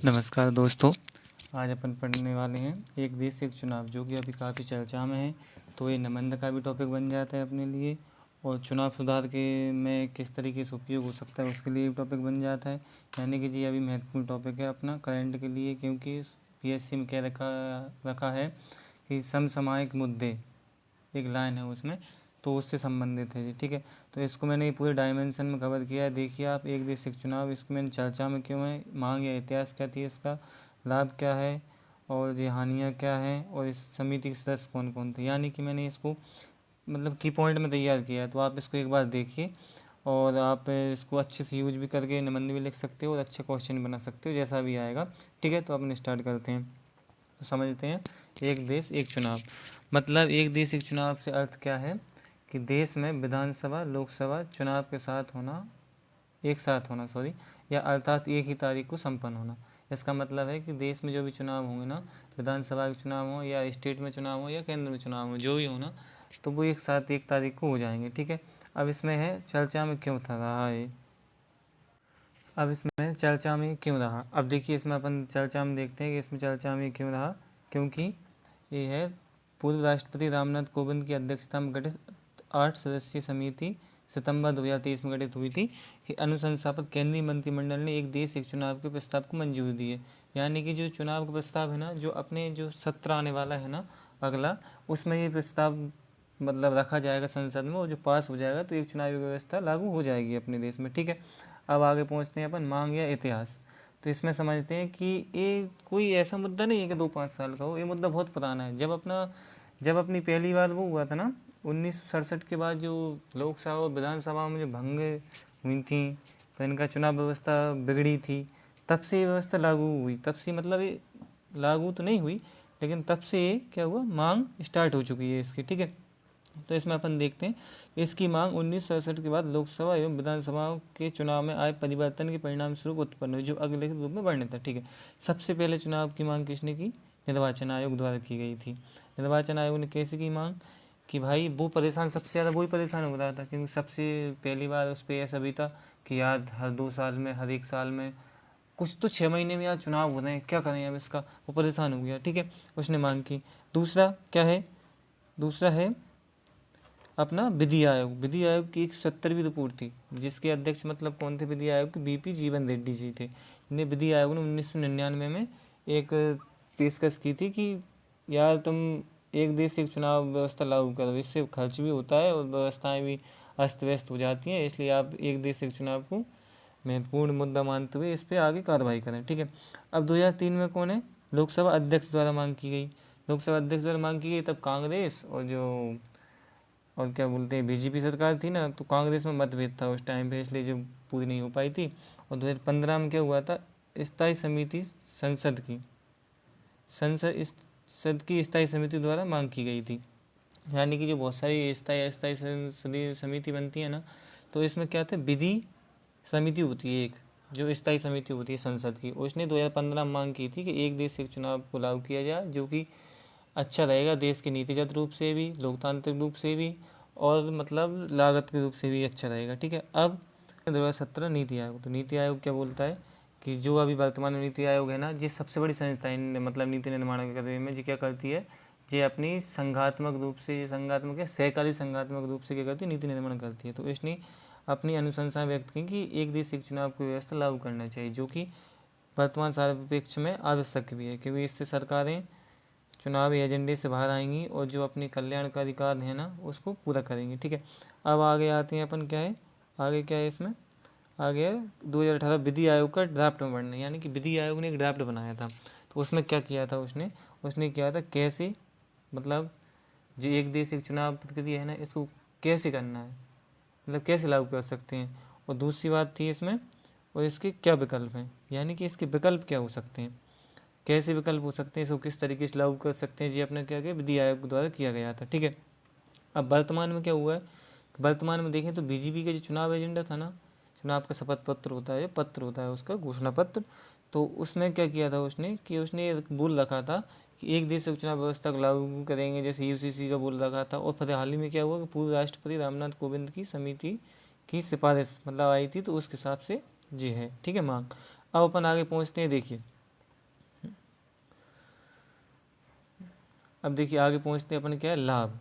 नमस्कार दोस्तों, आज अपन पढ़ने वाले हैं एक देश एक चुनाव, जो कि अभी काफ़ी चर्चा में है। तो ये निबंध का भी टॉपिक बन जाता है अपने लिए, और चुनाव सुधार के में किस तरीके से उपयोग हो सकता है उसके लिए टॉपिक बन जाता है। यानी कि जी अभी महत्वपूर्ण टॉपिक है अपना करंट के लिए, क्योंकि पीएससी में क्या रखा है कि समसामयिक मुद्दे, एक लाइन है उसमें, तो उससे संबंधित है जी। ठीक है, तो इसको मैंने ये पूरे डायमेंशन में कवर किया है। देखिए आप, एक देश एक चुनाव, इसको मैंने चर्चा में क्यों है, मांग या इतिहास क्या थी, इसका लाभ क्या है और ये हानियाँ क्या हैं, और इस समिति के सदस्य कौन कौन थे। यानी कि मैंने इसको मतलब की पॉइंट में तैयार किया है। तो आप इसको एक बार देखिए, और आप इसको अच्छे से यूज भी करके निबंध भी लिख सकते हो और अच्छे क्वेश्चन बना सकते हो, जैसा भी आएगा। ठीक है, तो अपन स्टार्ट करते हैं। तो समझते हैं, एक देश एक चुनाव। मतलब एक देश एक चुनाव से अर्थ क्या है कि देश में विधानसभा लोकसभा चुनाव के साथ होना, एक साथ होना सॉरी, या अर्थात एक ही तारीख को संपन्न होना। इसका मतलब है कि देश में जो भी चुनाव होंगे ना, विधानसभा के चुनाव हो या स्टेट में चुनाव हो या केंद्र में चुनाव हो, जो भी हो ना, तो वो एक साथ एक तारीख को हो जाएंगे। ठीक है, अब इसमें है चर्चा में क्यों था रहा है, अब इसमें चर्चा में क्यों रहा। अब देखिए, इसमें अपन चर्चा में देखते हैं कि इसमें चर्चा में क्यों रहा, क्योंकि ये है पूर्व राष्ट्रपति रामनाथ कोविंद की अध्यक्षता में गठित 8 सदस्यीय समिति सितंबर 2023 में गठित हुई थी कि अनुशंसा केंद्रीय मंत्रिमंडल ने एक देश एक चुनाव के प्रस्ताव को मंजूरी दी है। यानी कि जो चुनाव का प्रस्ताव है ना, जो अपने जो सत्र आने वाला है ना अगला, उसमें ये प्रस्ताव मतलब रखा जाएगा संसद में, और जो पास हो जाएगा तो एक चुनावी व्यवस्था लागू हो जाएगी अपने देश में। ठीक है, अब आगे पहुंचते हैं अपन मांग या इतिहास। तो इसमें समझते हैं कि ये कोई ऐसा मुद्दा नहीं है कि 2-5 साल का हो, ये मुद्दा बहुत पुराना है। जब अपनी पहली बार वो हुआ था ना 1967 के बाद, जो लोकसभा और विधानसभा में जो भंग हुई थी, तो इनका चुनाव व्यवस्था बिगड़ी थी, तब से ये व्यवस्था लागू हुई। तब से मतलब ये लागू तो नहीं हुई, लेकिन तब से ये क्या हुआ, मांग स्टार्ट हो चुकी है इसकी। ठीक है, तो इसमें अपन देखते हैं, इसकी मांग 1967 के बाद लोकसभा एवं विधानसभा के चुनाव में आए परिवर्तन के परिणाम स्वरूप उत्पन्न हुई, जो अगले के रूप में वर्णित है। ठीक है, सबसे पहले चुनाव की मांग किसने की, निर्वाचन आयोग द्वारा की गई थी। निर्वाचन आयोग ने कैसे की मांग कि भाई वो परेशान, सबसे ज़्यादा वही परेशान हो रहा था, क्योंकि सबसे पहली बार उस पर ऐसा भी था कि यार हर 2 साल में, हर 1 साल में, कुछ तो 6 महीने में यार चुनाव हो रहे हैं, क्या करें अब इसका, वो परेशान हो गया। ठीक है, उसने मांग की। दूसरा क्या है, दूसरा है अपना विधि आयोग। विधि आयोग की 170वीं रिपोर्ट थी, जिसके अध्यक्ष मतलब कौन थे विधि आयोग के, बीपी जीवन रेड्डी जी थे। इन्हें विधि आयोग ने 1999 में एक पेशकश की थी कि यार तुम एक देश एक चुनाव व्यवस्था लागू करो, इससे खर्च भी होता है और व्यवस्थाएं भी अस्त व्यस्त हो जाती हैं, इसलिए आप एक देश एक चुनाव को महत्वपूर्ण मुद्दा मानते हुए इस पर आगे कार्रवाई करें। ठीक है, अब 2003 में कौन है, लोकसभा अध्यक्ष द्वारा मांग की गई। लोकसभा अध्यक्ष द्वारा मांग की गई, तब कांग्रेस और क्या बोलते हैं बीजेपी सरकार थी ना, तो कांग्रेस में मतभेद था उस टाइम पे, इसलिए जो पूरी नहीं हो पाई थी। और 2015 में क्या हुआ था, स्थायी समिति संसद की स्थायी समिति द्वारा मांग की गई थी। यानी कि जो बहुत सारी स्थायी अस्थायी समिति बनती है ना, तो इसमें क्या था, विधि समिति होती है एक, जो स्थायी समिति होती है संसद की, उसने 2015 में मांग की थी कि एक देश एक चुनाव को लागू किया जाए, जो कि अच्छा रहेगा देश के नीतिगत रूप से भी, लोकतांत्रिक रूप से भी, और मतलब लागत के रूप से भी अच्छा रहेगा। ठीक है, अब 2017 नीति आयोग। तो नीति आयोग क्या बोलता है कि जो अभी वर्तमान में नीति आयोग है ना, ये सबसे बड़ी संस्था है मतलब नीति निर्माण के कार्य में। ये क्या करती है, ये अपनी संघात्मक रूप से, ये संघात्मक है सहकारी संघात्मक रूप से क्या करती है, नीति निर्माण करती है। तो इसने अपनी अनुशंसा व्यक्त की कि एक देश एक चुनाव की व्यवस्था लागू करना चाहिए, जो कि वर्तमान परिप्रेक्ष्य में आवश्यक भी है, क्योंकि इससे सरकारें चुनावी एजेंडे से बाहर आएंगी और जो अपने कल्याणकारी कार्य है ना उसको पूरा करेंगे। ठीक है, अब आगे आते हैं अपन, क्या है आगे, क्या है इसमें आगे है 2018 विधि आयोग का ड्राफ्ट में बढ़ना। यानी कि विधि आयोग ने एक ड्राफ्ट बनाया था, तो उसमें क्या किया था, उसने किया था कैसे, मतलब जो एक देश एक चुनाव प्रक्रिया है ना, इसको कैसे करना है, मतलब कैसे लागू कर सकते हैं। और दूसरी बात थी इसमें, और इसके क्या विकल्प हैं, यानी कि इसके विकल्प क्या हो सकते हैं, कैसे विकल्प हो सकते हैं, इसको किस तरीके से लागू कर सकते हैं, जी अपने क्या गया विधि आयोग द्वारा किया गया था। ठीक है, अब वर्तमान में क्या हुआ है, वर्तमान में देखें तो बीजेपी का जो चुनाव एजेंडा था ना, चुनाव का शपथ पत्र होता है, पत्र होता है उसका घोषणा पत्र, तो उसमें क्या किया था उसने कि उसने बोल रखा था कि एक देश एक चुनाव व्यवस्था को लागू करेंगे, जैसे यूसीसी का बोल रखा था। और फिर हाल ही में क्या हुआ कि पूर्व राष्ट्रपति रामनाथ कोविंद की समिति की सिफारिश मतलब आई थी, तो उसके हिसाब से जी है। ठीक है मांग, अब अपन आगे पहुँचते हैं। देखिए अब देखिए आगे पहुँचते हैं अपन, क्या है लाभ,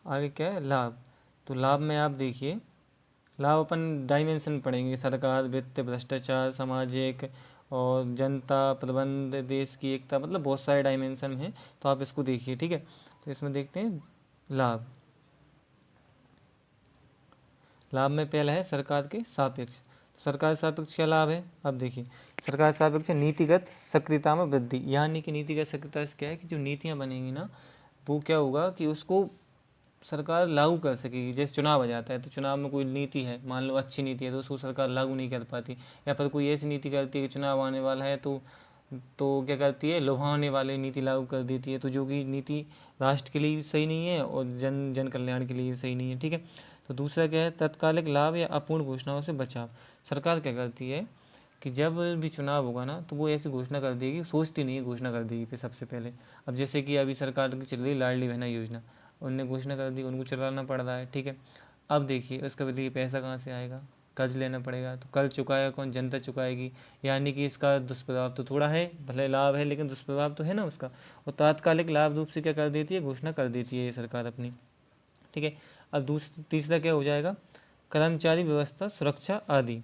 आगे क्या है लाभ। तो लाभ में आप देखिए, लाभ अपन डायमेंशन पढ़ेंगे, सरकार, वित्त, भ्रष्टाचार, सामाजिक और जनता, प्रबंध, देश की एकता, मतलब बहुत सारे डायमेंशन हैं, तो आप इसको देखिए, ठीक है। तो इसमें देखते हैं लाभ। लाभ में पहला है सरकार के सापेक्ष। सरकार सापेक्ष क्या लाभ है, अब देखिए सरकार सापेक्ष नीतिगत सक्रियता में वृद्धि, यानी कि नीतिगत सक्रियता से क्या है कि जो नीतियाँ बनेंगी ना, वो क्या होगा कि उसको सरकार लागू कर सकेगी। जैसे चुनाव आ जाता है तो चुनाव में कोई नीति है, मान लो अच्छी नीति है, तो उसको सरकार लागू नहीं कर पाती, या फिर कोई ऐसी नीति करती है कि चुनाव आने वाला है तो क्या करती है, लुभावने वाली नीति लागू कर देती है, तो जो कि नीति राष्ट्र के लिए भी सही नहीं है और जन कल्याण के लिए भी सही नहीं है, ठीक है। तो दूसरा क्या है, तत्कालिक लाभ या अपूर्ण घोषणाओं से बचाव। सरकार क्या करती है कि जब भी चुनाव होगा ना, तो वो ऐसी घोषणा कर देगी, सोचती नहीं है, घोषणा कर देगी फिर सबसे पहले। अब जैसे कि अभी सरकार की चल रही लाडली बहना योजना, उनने घोषणा कर दी, उनको चलाना पड़ रहा है, ठीक है। अब देखिए उसका देखिए पैसा कहाँ से आएगा, कर्ज लेना पड़ेगा, तो कर्ज चुकाएगा कौन, जनता चुकाएगी, यानी कि इसका दुष्प्रभाव तो थोड़ा है, भले लाभ है लेकिन दुष्प्रभाव तो है ना उसका। और तात्कालिक लाभ रूप से क्या कर देती है, घोषणा कर देती है ये सरकार अपनी, ठीक है। अब तीसरा क्या हो जाएगा, कर्मचारी व्यवस्था सुरक्षा आदि।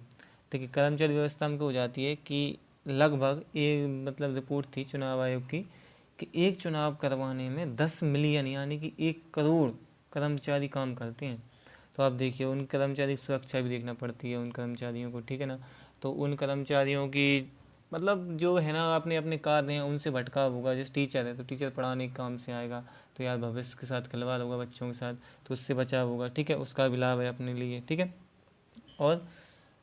देखिए कर्मचारी व्यवस्था में क्या हो जाती है कि लगभग एक मतलब रिपोर्ट थी चुनाव आयोग की कि एक चुनाव करवाने में 10 मिलियन यानी कि 1 करोड़ कर्मचारी काम करते हैं। तो आप देखिए उन कर्मचारी की सुरक्षा भी देखना पड़ती है उन कर्मचारियों को, ठीक है ना। तो उन कर्मचारियों की मतलब जो है ना, अपने अपने कार्य हैं उनसे भटकाव होगा। जैसे टीचर है तो टीचर पढ़ाने के काम से आएगा, तो यार भविष्य के साथ खिलवाड़ होगा बच्चों के साथ, तो उससे बचाव होगा, ठीक है, उसका भी लाभ है अपने लिए, ठीक है। और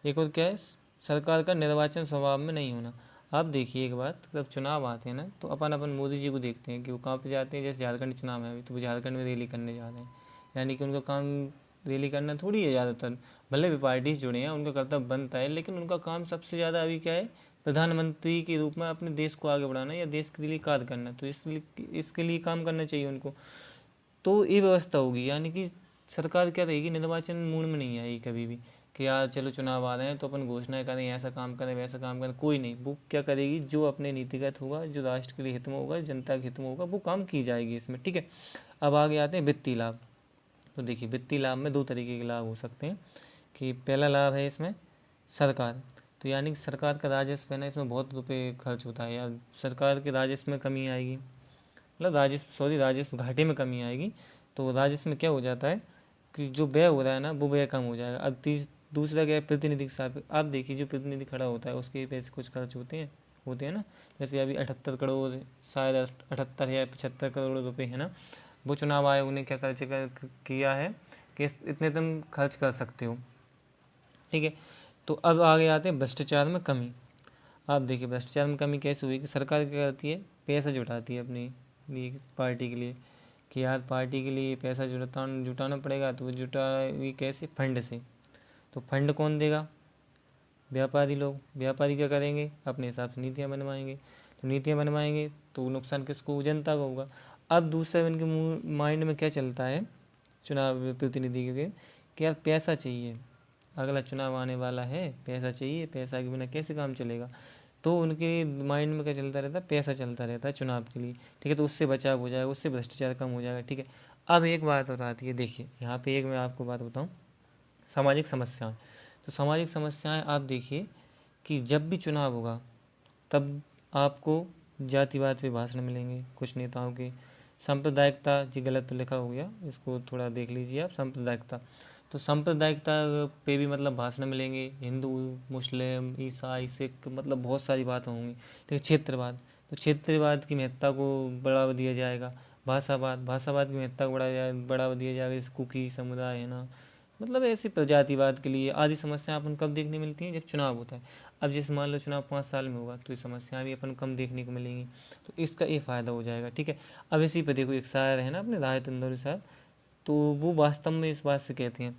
एक और क्या है, सरकार का निर्वाचन स्वभाव में नहीं होना। आप देखिए एक बात, जब चुनाव आते हैं ना, तो अपन मोदी जी को देखते हैं कि वो कहाँ पे जाते हैं, जैसे झारखंड चुनाव है अभी, तो वो झारखंड में रैली करने जा रहे हैं, यानी कि उनका काम रैली करना थोड़ी है ज़्यादातर, भले भी पार्टी से जुड़े हैं, उनका कर्तव्य बनता है, लेकिन उनका काम सबसे ज़्यादा अभी क्या है, प्रधानमंत्री के रूप में अपने देश को आगे बढ़ाना या देश के लिए कार्य करना, तो इसके लिए काम करना चाहिए उनको। तो ये व्यवस्था होगी, यानी कि सरकार क्या रहेगी, निर्वाचन मूड में नहीं आएगी कभी भी कि यार चलो चुनाव आ रहे हैं तो अपन घोषणाएं करें, ऐसा काम करें वैसा काम करें, कोई नहीं। वो क्या करेगी, जो अपने नीतिगत होगा, जो राष्ट्र के लिए हित में होगा, जनता के हित में होगा, वो काम की जाएगी इसमें, ठीक है। अब आगे आते हैं वित्तीय लाभ। तो देखिए वित्तीय लाभ में 2 तरीके के लाभ हो सकते हैं कि पहला लाभ है इसमें सरकार, तो यानी कि सरकार का राजस्व है ना, इसमें बहुत रुपये खर्च होता है यार, सरकार के राजस्व में कमी आएगी, मतलब राजस्व घाटे में कमी आएगी। तो राजस्व में क्या हो जाता है कि जो व्यय हो रहा है ना, वो व्यय कम हो जाएगा। अब दूसरा क्या है, प्रतिनिधि के साथ आप देखिए जो प्रतिनिधि खड़ा होता है उसके पैसे कुछ खर्च होते हैं ना। जैसे अभी 78 करोड़, शायद 78 या 75 करोड़ रुपए है ना, वो चुनाव आयोग ने क्या किया है कि इतने तुम खर्च कर सकते हो, ठीक है। तो अब आगे आते हैं भ्रष्टाचार में कमी। आप देखिए भ्रष्टाचार में कमी कैसे हुई कि सरकार क्या करती है, पैसा जुटाती है अपनी लिए, पार्टी के लिए, कि यार पार्टी के लिए पैसा जुटाना पड़ेगा, तो वो जुटाएगी कैसे, फंड से। तो फंड कौन देगा, व्यापारी लोग। व्यापारी क्या करेंगे, अपने हिसाब से नीतियाँ बनवाएंगे, तो नीतियाँ बनवाएंगे तो नुकसान किसको, जनता को होगा। अब दूसरा उनके माइंड में क्या चलता है चुनाव प्रतिनिधि के, कि यार पैसा चाहिए, अगला चुनाव आने वाला है, पैसा चाहिए, पैसा के बिना कैसे काम चलेगा। तो उनके माइंड में क्या चलता रहता है, पैसा चलता रहता है चुनाव के लिए, ठीक है। तो उससे बचाव हो जाएगा, उससे भ्रष्टाचार कम हो जाएगा, ठीक है। अब एक बात और आती है, देखिए यहाँ पे एक मैं आपको बात बताऊँ, सामाजिक समस्याएं। तो सामाजिक समस्याएं आप देखिए कि जब भी चुनाव होगा तब आपको जातिवाद पे भाषण मिलेंगे कुछ नेताओं के। सांप्रदायिकता, जी गलत तो लिखा हो गया, इसको थोड़ा देख लीजिए आप, सांप्रदायिकता। तो सांप्रदायिकता पे भी मतलब भाषण मिलेंगे, हिंदू, मुस्लिम, ईसाई, सिख, मतलब बहुत सारी बातें होंगी, ठीक है। क्षेत्रवाद, तो क्षेत्रवाद की महत्ता को बढ़ावा दिया जाएगा। भाषावाद की महत्ता को बढ़ावा दिया जाएगा, जैसे कुकी समुदाय है ना, मतलब ऐसी प्रजातिवाद के लिए आदि समस्याएं अपन कब देखने मिलती हैं, जब चुनाव होता है। अब जैसे मान लो चुनाव 5 साल में होगा तो ये समस्याएं भी अपन कम देखने को मिलेंगी, तो इसका ये फ़ायदा हो जाएगा, ठीक है। अब इसी पे देखो एक शायर है ना अपने राहत इंदौरी साहब, तो वो वास्तव में इस बात से कहते हैं,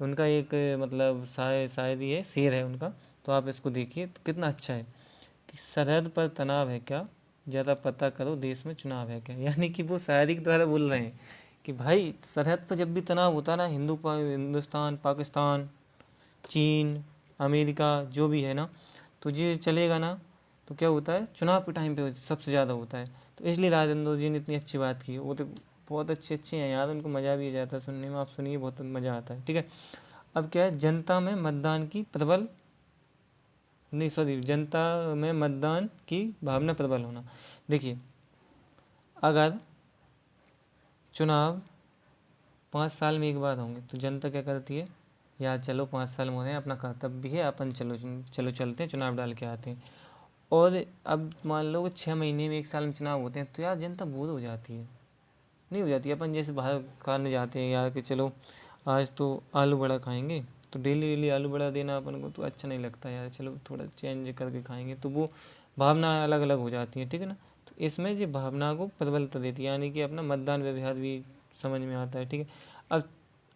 उनका एक मतलब शायरी है, शेर है उनका, तो आप इसको देखिए तो कितना अच्छा है कि सरहद पर तनाव है क्या, ज़्यादा पता करो देश में चुनाव है क्या। यानी कि वो शायरी के द्वारा बोल रहे हैं कि भाई सरहद पर जब भी तनाव होता है ना, हिंदुस्तान, पाकिस्तान, चीन, अमेरिका, जो भी है ना, तो ये चलेगा ना, तो क्या होता है चुनाव के टाइम पे सबसे ज़्यादा होता है। तो इसलिए राजेंद्र जी ने इतनी अच्छी बात की। वो तो बहुत अच्छे अच्छे हैं यार, उनको मज़ा भी आ जाता है सुनने में, आप सुनिए बहुत मज़ा आता है। ठीक है, अब क्या है, जनता में मतदान की प्रबल नहीं सॉरी जनता में मतदान की भावना प्रबल होना। देखिए, अगर चुनाव 5 साल में एक बार होंगे तो जनता क्या करती है, यार चलो 5 साल में हो रहे हैं, अपना कर्तव्य भी है, अपन चलो चलो चलते हैं, चुनाव डाल के आते हैं। और अब मान लो कि 6 महीने में 1 साल में चुनाव होते हैं, तो यार जनता बोर हो जाती है, नहीं हो जाती। अपन जैसे बाहर खाने जाते हैं यार कि चलो आज तो आलू बड़ा खाएंगे, तो डेली डेली आलू बड़ा देना अपन को तो अच्छा नहीं लगता यार, चलो थोड़ा चेंज करके खाएंगे, तो वो भावना अलग अलग हो जाती है। ठीक है ना, तो इसमें जो भावना को प्रबलता देती है, यानी कि अपना मतदान व्यवहार भी समझ में आता है। ठीक है, अब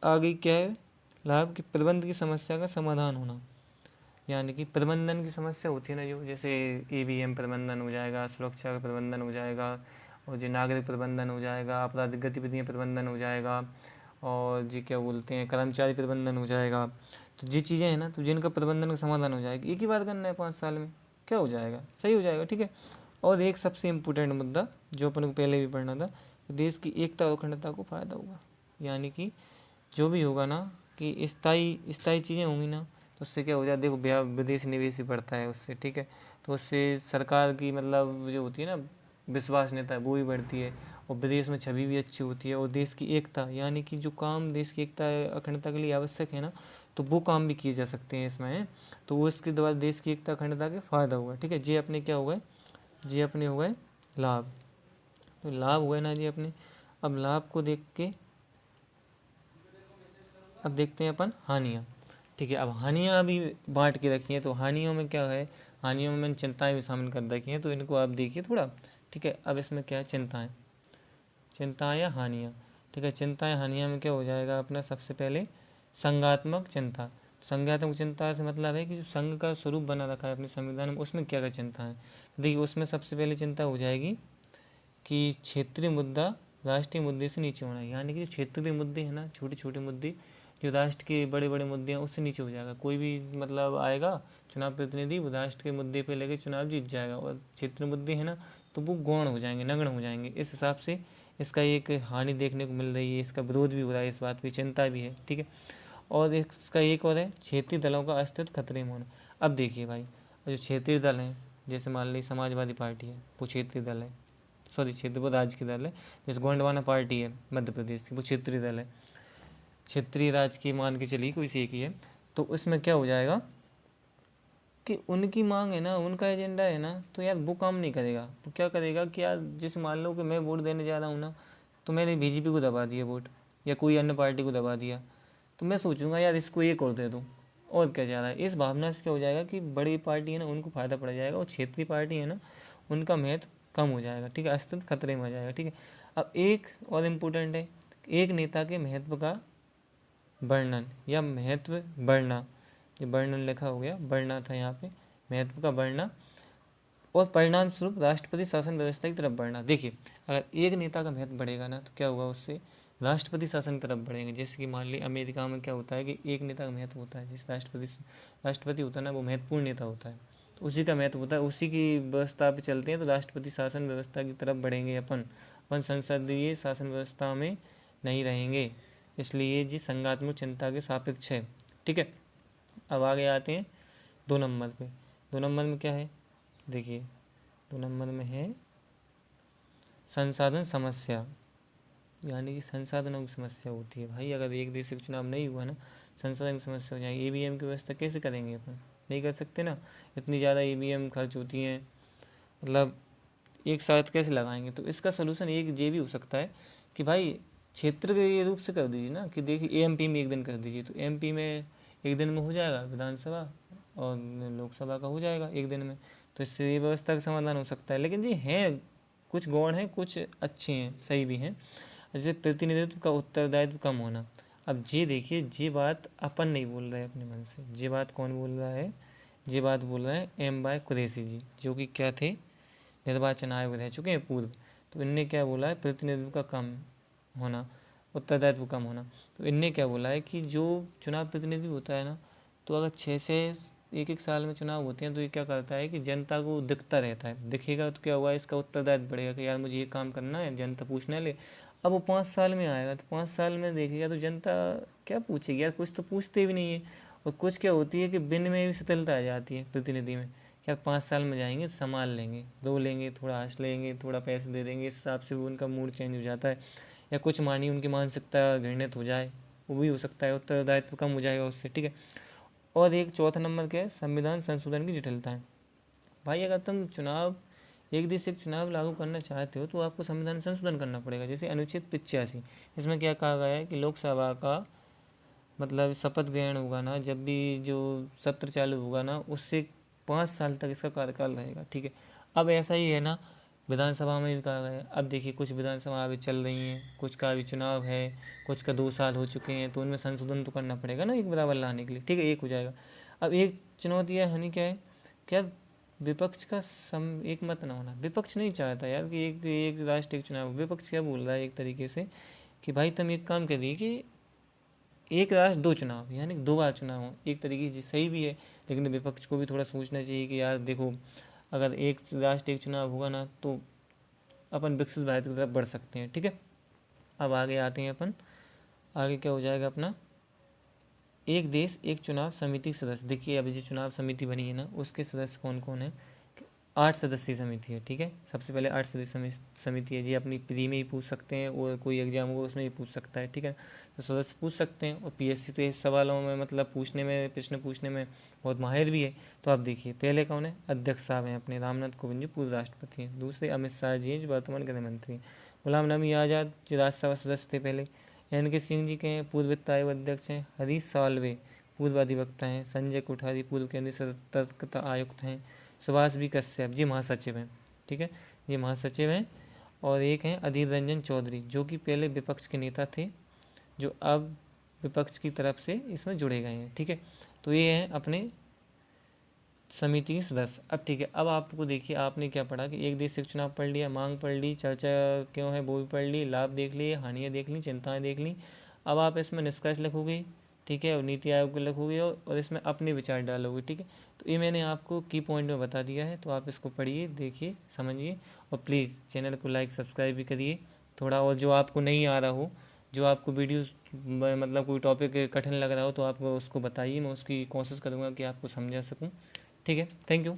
आगे क्या है लाभ, कि प्रबंध की समस्या का समाधान होना, यानी कि प्रबंधन की समस्या होती है ना, जो जैसे ईवीएम प्रबंधन हो जाएगा, सुरक्षा का प्रबंधन हो जाएगा, और जो नागरिक प्रबंधन हो जाएगा, आपराधिक गतिविधियाँ प्रबंधन हो जाएगा, और जी क्या बोलते हैं कर्मचारी प्रबंधन हो जाएगा। तो ये चीज़ें हैं ना, तो जिनका प्रबंधन का समाधान हो जाएगा, एक ही बार करना है 5 साल में, क्या हो जाएगा, सही हो जाएगा। ठीक है, और एक सबसे इम्पोर्टेंट मुद्दा जो अपन को पहले भी पढ़ना था, देश की एकता और अखंडता को फायदा होगा, यानी कि जो भी होगा ना, कि स्थायी स्थायी चीज़ें होंगी ना, तो उससे क्या हो जाए, देखो विदेश निवेश ही बढ़ता है उससे। ठीक है, तो उससे सरकार की मतलब जो होती है ना विश्वसनीयता, वो भी बढ़ती है, और विदेश में छवि भी अच्छी होती है, और देश की एकता, यानी कि जो काम देश की एकता अखंडता के लिए आवश्यक है ना, तो वो काम भी किए जा सकते हैं इसमें। तो वो इसके द्वारा देश की एकता अखंडता के फायदा हुआ। ठीक है, ये अपने क्या हुआ, ये अपने हो गए लाभ। तो लाभ हुए ना जी अपने। अब लाभ को देख के अब देखते हैं अपन हानियाँ। ठीक है, अब हानियाँ भी बांट के रखी हैं, तो हानियों में क्या है, हानियों में मैंने चिंताएं भी शामिल कर रखी हैं, तो इनको आप देखिए थोड़ा। ठीक है, अब इसमें क्या है, चिंताएं, चिंताएं या हानियाँ। ठीक है, चिंताएं हानियाँ में क्या हो जाएगा अपना, सबसे पहले संघात्मक चिंता। संज्ञात्मक चिंता से मतलब है कि जो संघ का स्वरूप बना रखा है अपने संविधान में, उसमें क्या क्या चिंता है। देखिए, उसमें सबसे पहले चिंता हो जाएगी कि क्षेत्रीय मुद्दा राष्ट्रीय मुद्दे से नीचे होना है, यानी कि क्षेत्रीय मुद्दे हैं ना, छोटे छोटे मुद्दे जो राष्ट्र के बड़े बड़े मुद्दे हैं उससे नीचे हो जाएगा। कोई भी मतलब आएगा चुनाव प्रतिनिधि, वो राष्ट्र के मुद्दे पे लेके चुनाव जीत जाएगा, और क्षेत्रीय मुद्दे हैं ना, तो वो गौण हो जाएंगे, नगण्य हो जाएंगे। इस हिसाब से इसका एक हानि देखने को मिल रही है, इसका विरोध भी हो रहा है, इस बात पर चिंता भी है। ठीक है, और इसका एक और है क्षेत्रीय दलों का अस्तित्व खतरे में होना। अब देखिए भाई, जो क्षेत्रीय दल हैं, जैसे मान ली समाजवादी पार्टी है, वो क्षेत्रीय दल है, सॉरी क्षेत्रीय राज्य की दल है। जैसे गोंडवाना पार्टी है मध्य प्रदेश की, वो क्षेत्रीय दल है, क्षेत्रीय राज्य की मान के चलिए कोई सी एक ही है। तो उसमें क्या हो जाएगा कि उनकी मांग है ना, उनका एजेंडा है ना, तो यार वो काम नहीं करेगा। तो क्या करेगा कि यार जैसे मान लो कि मैं वोट देने जा रहा हूँ ना, तो मैंने बीजेपी को दबा दिया वोट, या कोई अन्य पार्टी को दबा दिया, तो मैं सोचूंगा यार इसको एक और दे दूँ, और क्या जा रहा है। इस भावना से क्या हो जाएगा कि बड़ी पार्टी है ना उनको फ़ायदा पड़ जाएगा, और क्षेत्रीय पार्टी है ना उनका महत्व कम हो जाएगा। ठीक है, अस्तित्व खतरे में आ जाएगा। ठीक है, अब एक और इम्पोर्टेंट है, एक नेता के महत्व का वर्णन या महत्व बढ़ना, ये वर्णन लिखा हो गया, बढ़ना था यहाँ पे, महत्व का बढ़ना, और परिणाम स्वरूप राष्ट्रपति शासन व्यवस्था की तरफ बढ़ना। देखिए, अगर एक नेता का महत्व बढ़ेगा ना, तो क्या होगा, उससे राष्ट्रपति शासन की तरफ बढ़ेंगे। जैसे कि मान ली अमेरिका में क्या होता है कि एक नेता का महत्व होता है, जिस राष्ट्रपति होता है ना, वो महत्वपूर्ण नेता होता है, तो उसी का महत्व होता है, उसी की व्यवस्था पे चलते हैं, तो राष्ट्रपति शासन व्यवस्था की तरफ बढ़ेंगे अपन अपन संसदीय शासन व्यवस्था में नहीं रहेंगे। इसलिए जी संघात्मक चिंता के सापेक्ष है। ठीक है, अब आगे आते हैं 2 नंबर पे। 2 नंबर में क्या है, देखिए 2 नंबर में है संसाधन समस्या, यानी कि संसाधनों की समस्या होती है भाई। अगर एक देश से चुनाव नहीं हुआ ना, संसाधन की समस्या हो जाएगी। ईवीएम की व्यवस्था कैसे करेंगे अपन, नहीं कर सकते ना, इतनी ज़्यादा ईवीएम खर्च होती हैं, मतलब एक साथ कैसे लगाएंगे। तो इसका सोल्यूशन एक ये भी हो सकता है कि भाई क्षेत्र के रूप से कर दीजिए ना, कि देखिए एमपी में एक दिन कर दीजिए, तो एमपी में एक दिन में हो जाएगा विधानसभा, और लोकसभा का हो जाएगा एक दिन में। तो इससे ये व्यवस्था का समाधान हो सकता है। लेकिन जी हैं कुछ गौण हैं, कुछ अच्छे हैं, सही भी हैं, जैसे प्रतिनिधित्व का उत्तरदायित्व कम होना। अब ये देखिए, ये बात अपन नहीं बोल रहे अपने मन से, ये बात कौन बोल रहा है, ये बात बोल रहे हैं एम बाय कुरैशी जी, जो कि क्या थे, निर्वाचन आयोग रह चुके हैं पूर्व। तो इनने क्या बोला है, प्रतिनिधित्व का कम होना, उत्तरदायित्व कम होना। तो इनने क्या बोला है कि जो चुनाव प्रतिनिधि होता है ना, तो अगर 6 से एक एक साल में चुनाव होते हैं तो ये क्या करता है कि जनता को दिखता रहता है, दिखेगा तो क्या हुआ, इसका उत्तरदायित्व बढ़ेगा कि यार मुझे ये काम करना है, जनता पूछने ले। अब वो 5 साल में आएगा तो 5 साल में देखेगा तो जनता क्या पूछेगी यार, कुछ तो पूछते भी नहीं है। और कुछ क्या होती है कि बिन में भी शिथिलता आ जाती है प्रतिनिधि में, क्या 5 साल में जाएंगे संभाल लेंगे, दो लेंगे, थोड़ा हंस लेंगे, थोड़ा पैसे दे देंगे, इस हिसाब से वो उनका मूड चेंज हो जाता है। या कुछ मानिए उनकी मानसिकता घृणित हो जाए, वो भी हो सकता है, उत्तरदायित्व कम हो जाएगा उससे, ठीक है। और एक चौथा नंबर क्या है, संविधान संशोधन की जटिलताएं। भाई अगर तुम चुनाव, एक देश एक चुनाव लागू करना चाहते हो तो आपको संविधान संशोधन करना पड़ेगा। जैसे अनुच्छेद 85, इसमें क्या कहा गया है कि लोकसभा का मतलब शपथ ग्रहण होगा ना, जब भी जो सत्र चालू होगा ना, उससे 5 साल तक इसका कार्यकाल रहेगा, ठीक है। अब ऐसा ही है ना, विधानसभा में भी कहा गया है। अब देखिए कुछ विधानसभा अभी चल रही हैं, कुछ का अभी चुनाव है, कुछ का 2 साल हो चुके हैं, तो उनमें संशोधन तो करना पड़ेगा ना एक बराबर लाने के लिए, ठीक है, एक हो जाएगा। अब एक चुनौती है हानि क्या है, क्या विपक्ष का एक मत ना होना। विपक्ष नहीं चाहता यार कि एक एक राष्ट्र एक चुनाव हो। विपक्ष क्या बोल रहा है एक तरीके से कि भाई तुम एक काम करिए कि एक राष्ट्र दो चुनाव, यानी 2 बार चुनाव हो। एक तरीके से सही भी है, लेकिन विपक्ष को भी थोड़ा सोचना चाहिए कि यार देखो, अगर एक राष्ट्र एक चुनाव होगा ना तो अपन विकसित भारत की तरफ बढ़ सकते हैं, ठीक है। अब आगे आते हैं अपन, आगे क्या हो जाएगा अपना, एक देश एक चुनाव समिति के सदस्य। देखिए अभी जो चुनाव समिति बनी है ना, उसके सदस्य कौन कौन है, 8 सदस्यीय समिति है, ठीक है। सबसे पहले 8 सदस्यीय समिति है जी, अपनी प्री में ही पूछ सकते हैं और कोई एग्जाम होगा उसमें भी पूछ सकता है, ठीक है। तो सदस्य पूछ सकते हैं, और पीएससी तो इस सवालों में मतलब पूछने में, प्रश्न पूछने में बहुत माहिर भी है। तो आप देखिए पहले कौन है, अध्यक्ष साहब हैं अपने रामनाथ कोविंद जी, पूर्व राष्ट्रपति हैं। दूसरे अमित शाह जी हैं जो वर्तमान गृह मंत्री हैं। गुलाम नबी आज़ाद जो राज्यसभा सदस्य थे पहले। एन के सिंह जी के हैं, पूर्व वित्त आयोग अध्यक्ष हैं। हरीश साल्वे पूर्व अधिवक्ता हैं। संजय कोठारी पूर्व केंद्रीय सतर्कता आयुक्त हैं। सुभाष बी कश्यप जी महासचिव हैं, ठीक है, ये महासचिव हैं। और एक हैं अधीर रंजन चौधरी जो कि पहले विपक्ष के नेता थे, जो अब विपक्ष की तरफ से इसमें जुड़े गए हैं, ठीक है। तो ये हैं अपने समिति के सदस्य। अब ठीक है, अब आपको देखिए आपने क्या पढ़ा कि एक देश एक चुनाव पढ़ लिया, मांग पढ़ ली, चर्चा क्यों है वो भी पढ़ ली, लाभ देख लिए, हानियाँ देख ली, चिंताएं देख ली। अब आप इसमें निष्कर्ष लिखोगे, ठीक है, और नीति आयोग को लिखोगे और इसमें अपने विचार डालोगे, ठीक है। तो ये मैंने आपको की पॉइंट में बता दिया है, तो आप इसको पढ़िए, देखिए, समझिए, और प्लीज़ चैनल को लाइक सब्सक्राइब भी करिए थोड़ा। और जो आपको नहीं आ रहा हो, जो आपको वीडियोस मतलब कोई टॉपिक कठिन लग रहा हो तो आप उसको बताइए, मैं उसकी कोशिश करूँगा कि आपको समझा सकूँ, ठीक है। Thank you.